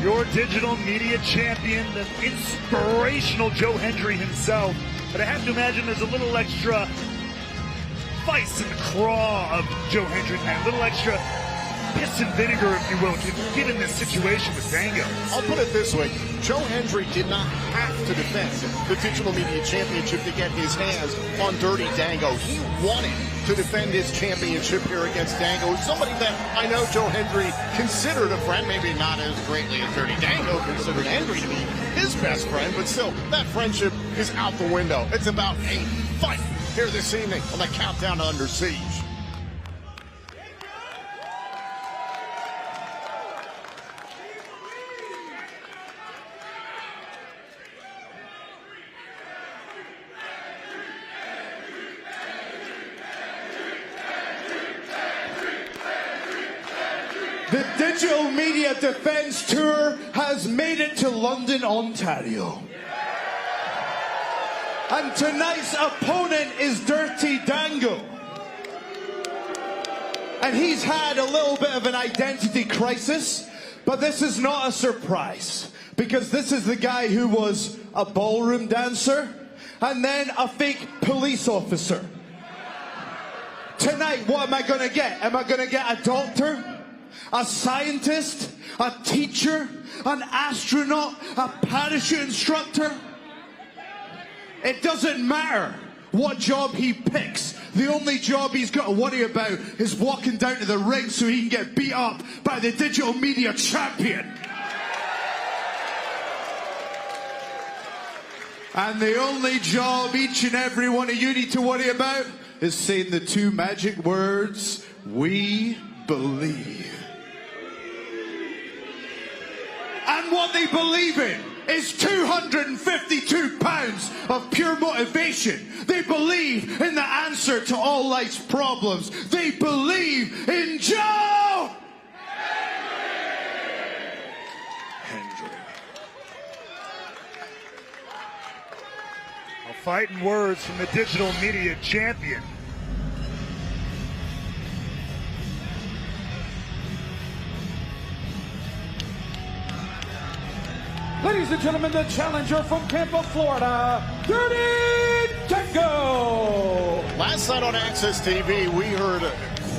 your digital media champion, the inspirational Joe Hendry himself. But I have to imagine there's a little extra vice in the craw of Joe Hendry, man. A little extra piss and vinegar, if you will, given this situation with Dango. I'll put it this way. Joe Hendry did not have to defend the Digital Media Championship to get his hands on Dirty Dango. He wanted to defend his championship here against Dango. Somebody that I know Joe Hendry considered a friend, maybe not as greatly as Dirty Dango considered Hendry to be his best friend, but still, that friendship is out the window. It's about a fight here this evening on the Countdown to Under Siege. The Digital Media Defense Tour has made it to London, Ontario. And tonight's opponent is Dirty Dango. And he's had a little bit of an identity crisis, but this is not a surprise, because this is the guy who was a ballroom dancer and then a fake police officer. Tonight, what am I going to get? Am I going to get a doctor? A scientist, a teacher, an astronaut, a parachute instructor? It doesn't matter what job he picks. The only job he's got to worry about is walking down to the ring so he can get beat up by the Digital Media Champion. And the only job each and every one of you need to worry about is saying the two magic words, "We believe." And what they believe in is 252 pounds of pure motivation. They believe in the answer to all life's problems. They believe in Joe Hendry. Well, fighting words from the Digital Media Champion. Ladies and gentlemen, the challenger from Tampa, Florida, Dirty Dango. Last night on Access TV, we heard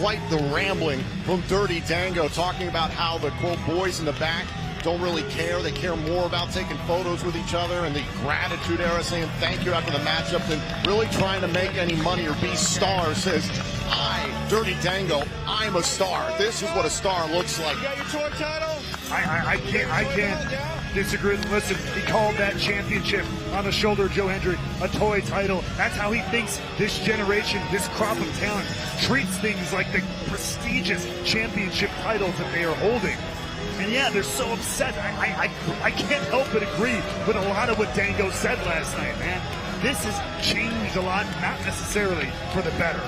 quite the rambling from Dirty Dango, talking about how the, quote, boys in the back don't really care. They care more about taking photos with each other, and the gratitude era, saying thank you after the matchup, than really trying to make any money or be stars. Says, I, Dirty Dango, I'm a star. This is what a star looks like. You got your tour title? I can't disagree. Listen, he called that championship on the shoulder of Joe Hendry a toy title. That's how he thinks this generation, this crop of talent, treats things like the prestigious championship titles that they are holding. And yeah, they're so upset. I can't help but agree with a lot of what Dango said last night, man. This has changed a lot, not necessarily for the better.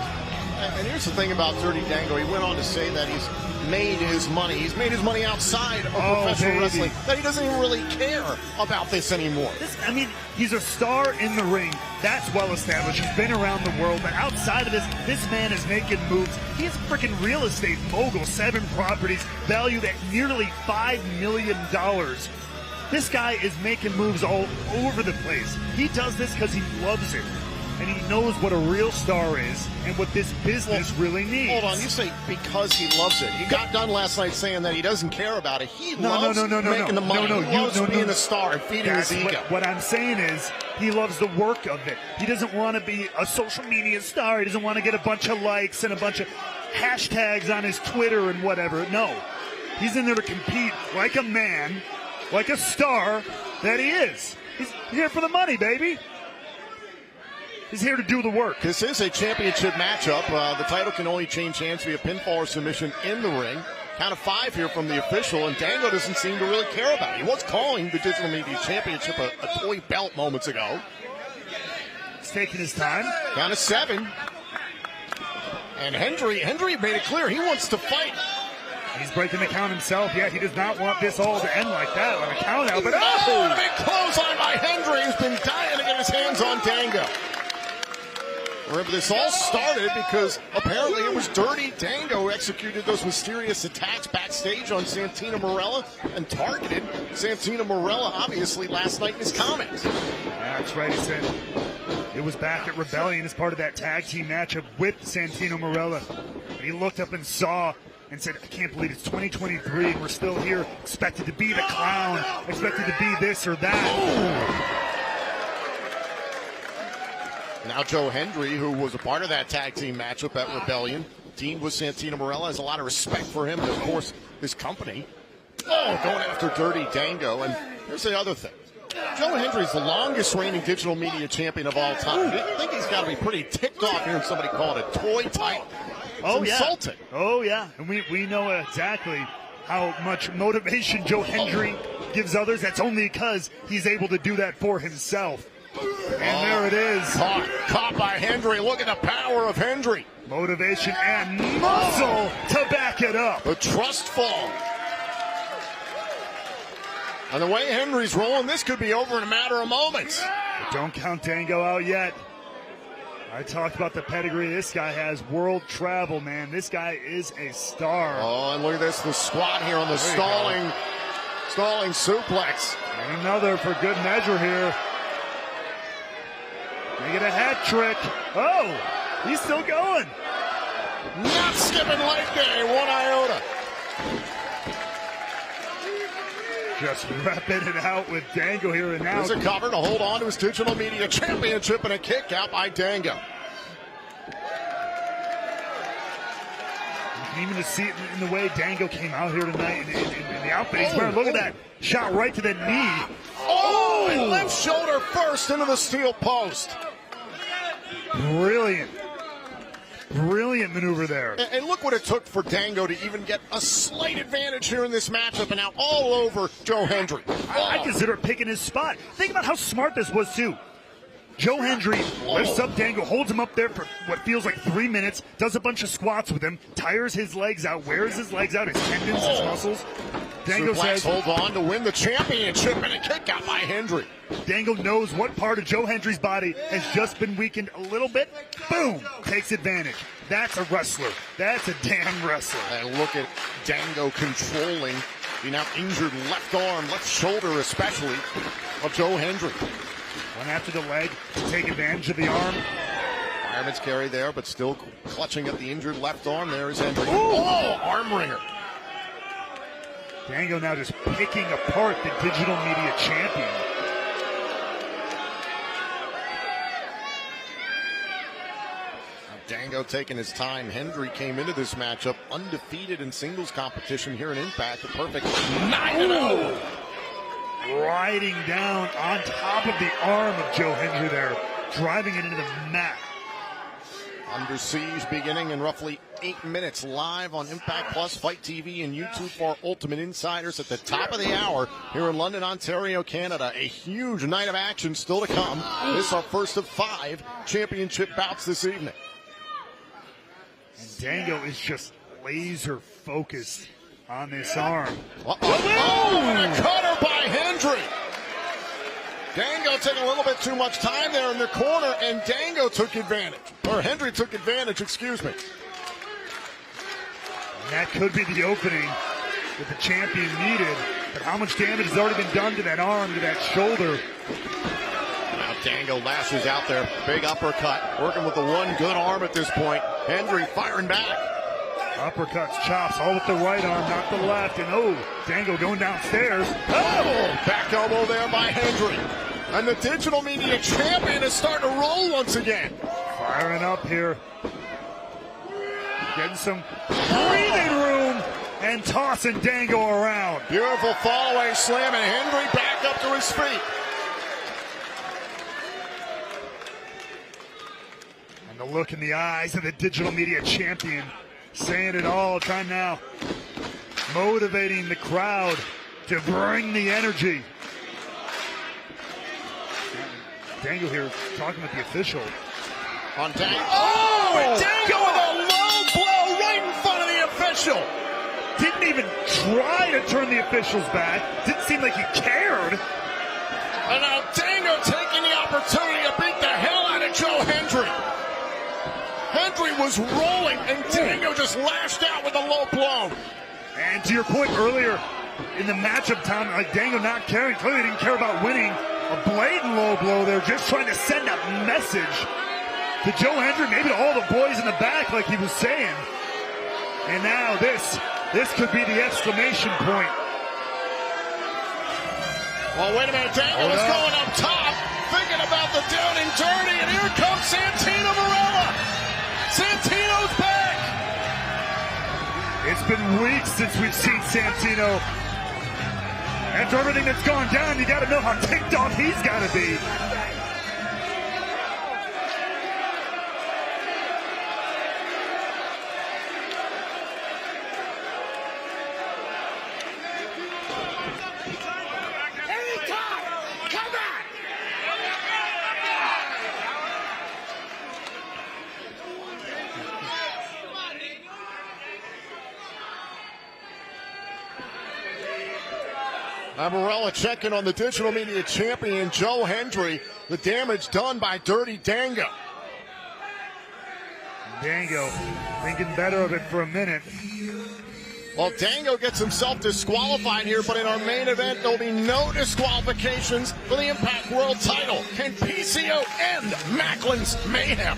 And here's the thing about Dirty Dango. He went on to say that he's made his money. He's made his money outside of professional wrestling. That he doesn't even really care about this anymore. I mean, he's a star in the ring. That's well established. He's been around the world. But outside of this man is making moves. He's a freaking real estate mogul. 7 properties valued at nearly $5 million. This guy is making moves all over the place. He does this because he loves it. And he knows what a real star is and what this business really needs. Hold on, you say because he loves it. He got done last night saying that he doesn't care about it. He loves making the money. He loves being a star and feeding his ego. What I'm saying is he loves the work of it. He doesn't want to be a social media star. He doesn't want to get a bunch of likes and a bunch of hashtags on his Twitter and whatever. No, he's in there to compete like a man, like a star that he is. He's here for the money, baby. He's here to do the work. This is a championship matchup. The title can only change hands via pinfall or submission in the ring. Count of 5 here from the official, and Dango doesn't seem to really care about it. He was calling the Digital Media Championship a toy belt moments ago. He's taking his time. Count of 7. And Hendry made it clear he wants to fight. He's breaking the count himself. Yeah, he does not want this all to end like that on a count out. But oh, a big clothesline by Hendry, who's been dying to get his hands on Dango. Remember, this all started because apparently it was Dirty Dango who executed those mysterious attacks backstage on Santino Marella and targeted Santino Marella, obviously, last night in his comments. That's right, he said it was back at Rebellion as part of that tag team matchup with Santino Marella. And he looked up and saw and said, I can't believe it's 2023 and we're still here, expected to be the clown, expected to be this or that. Now Joe Hendry, who was a part of that tag team matchup at Rebellion, teamed with Santino Marella, has a lot of respect for him and, of course, his company. Oh, going after Dirty Dango. And here's the other thing. Joe Hendry's the longest reigning digital media champion of all time. I think he's got to be pretty ticked off hearing somebody call it a toy title. It's insulting. Oh, yeah. And we know exactly how much motivation Joe Hendry gives others. That's only because he's able to do that for himself. And there it is. Caught by Hendry. Look at the power of Hendry. Motivation and muscle to back it up. A trust fall. And the way Hendry's rolling, this could be over in a matter of moments. But don't count Dango out yet. I talked about the pedigree this guy has. World travel, man. This guy is a star. Oh, and look at this. The squat here on the stalling suplex. And another for good measure here. Make it a hat trick. Oh, he's still going. Not skipping leg day, 1 iota. Just repping it out with Dango here and now. There's a cover to hold on to his digital media championship and a kick out by Dango. You can even see it in the way Dango came out here tonight in the outfit he's wearing. Look at that. Shot right to the knee. Oh, and left shoulder first into the steel post. Brilliant. Brilliant maneuver there. And look what it took for Dango to even get a slight advantage here in this matchup, and now all over Joe Hendry. I consider picking his spot. Think about how smart this was, too. Joe Hendry lifts up Dango, holds him up there for what feels like 3 minutes, does a bunch of squats with him, tires his legs out, wears his legs out, his tendons, his muscles. Dango says, hold on to win the championship, and a kick out by Hendry. Dango knows what part of Joe Hendry's body has just been weakened a little bit. Boom! Takes advantage. That's a wrestler. That's a damn wrestler. And look at Dango controlling the now injured left arm, left shoulder especially, of Joe Hendry. One after the leg to take advantage of the arm. Fireman's carry there, but still clutching at the injured left arm. There is Hendry. Oh, arm wringer. Dango now just picking apart the digital media champion. Dango taking his time. Hendry came into this matchup undefeated in singles competition here in Impact. A perfect 9-0. Riding down on top of the arm of Joe Hendry there, driving it into the mat. Under siege beginning in roughly 8 minutes, live on Impact Plus, Fight TV, and YouTube for Ultimate Insiders at the top of the hour here in London, Ontario, Canada. A huge night of action still to come. This is our first of 5 championship bouts this evening. And Dango is just laser focused on this arm. Oh, and a cutter by Hendry. Dango taking a little bit too much time there in the corner, and Dango took advantage. Or Hendry took advantage, excuse me. And that could be the opening that the champion needed. But how much damage has already been done to that arm, to that shoulder? Now Dango lashes out there. Big uppercut. Working with the one good arm at this point. Hendry firing back. Uppercuts, chops, all with the right arm, not the left. And oh, Dango going downstairs. Oh, back elbow there by Hendry. And the digital media champion is starting to roll once again. Firing up here. Getting some breathing room and tossing Dango around. Beautiful fall-away slam, and Hendry back up to his feet. And the look in the eyes of the digital media champion, saying it all, trying now, motivating the crowd to bring the energy. Dango here talking with the official. On Dango. Oh, and Dango with a low blow right in front of the official. Didn't even try to turn the official's back. Didn't seem like he cared. And now Dango taking the opportunity to beat the hell out of Joe Hendry. Hendry was rolling, and Dango just lashed out with a low blow. And to your point earlier, in the matchup time, like Dango not caring, clearly didn't care about winning. A blatant low blow there, just trying to send a message to Joe Hendry, maybe to all the boys in the back, like he was saying. And now this could be the exclamation point. Well, wait a minute, Dango is going up top, thinking about the down and dirty, and here comes Santino Marella. Santino's back. It's been weeks since we've seen Santino. After everything that's gone down, you got to know how ticked off he's got to be. Marella checking on the digital media champion, Joe Hendry. The damage done by Dirty Dango. Dango thinking better of it for a minute. Well, Dango gets himself disqualified here, but in our main event, there'll be no disqualifications for the Impact World title. Can PCO end Macklin's mayhem?